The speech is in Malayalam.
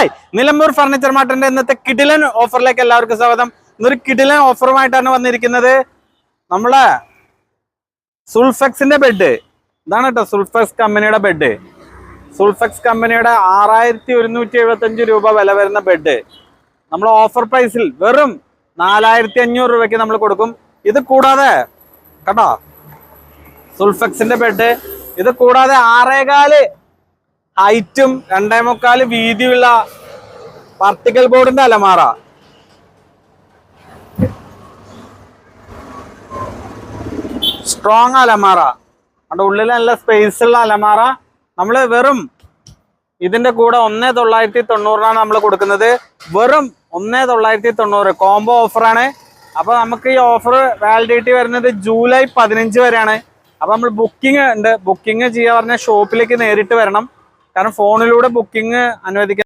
ഹായ്, നിലമ്പൂർ ഫർണിച്ചർ മാർട്ടിന്റെ ഇന്നത്തെ കിടിലൻ ഓഫറിലേക്ക് എല്ലാവർക്കും സ്വാഗതം. ഇന്നൊരു കിടിലൻ ഓഫറുമായിട്ടാണ് വന്നിരിക്കുന്നത്. നമ്മളെ സുൾഫെക്സിന്റെ ബെഡ് ഇതാണ് കേട്ടോ. സുൾഫെക്സ് കമ്പനിയുടെ ബെഡ്. സുൾഫെക്സ് കമ്പനിയുടെ 6175 രൂപ വില വരുന്ന ബെഡ് നമ്മൾ ഓഫർ പ്രൈസിൽ വെറും 4500 രൂപയ്ക്ക് നമ്മൾ കൊടുക്കും. ഇത് കൂടാതെ കേട്ടോ, സുൾഫെക്സിന്റെ ബെഡ്, ഇത് കൂടാതെ 6.25 ഹൈറ്റും 2.25 വീതിയുള്ള പാർട്ടിക്കൽ ബോർഡിന്റെ അലമാറ, സ്ട്രോങ് അലമാറ, അവിടെ ഉള്ളിൽ നല്ല സ്പേസ് ഉള്ള അലമാറ. നമ്മൾ വെറും ഇതിന്റെ കൂടെ 1990 നമ്മൾ കൊടുക്കുന്നത്. വെറും 1990 കോംബോ ഓഫറാണ്. അപ്പൊ നമുക്ക് ഈ ഓഫർ വാലിഡിറ്റി വരുന്നത് ജൂലൈ 15 വരെയാണ്. അപ്പൊ നമ്മൾ ബുക്കിംഗ് ഉണ്ട്. ബുക്കിംഗ് ചെയ്യാൻ പറഞ്ഞാൽ ഷോപ്പിലേക്ക് നേരിട്ട് വരണം. കാരണം ഫോണിലൂടെ ബുക്കിംഗ് അനുവദിക്കാൻ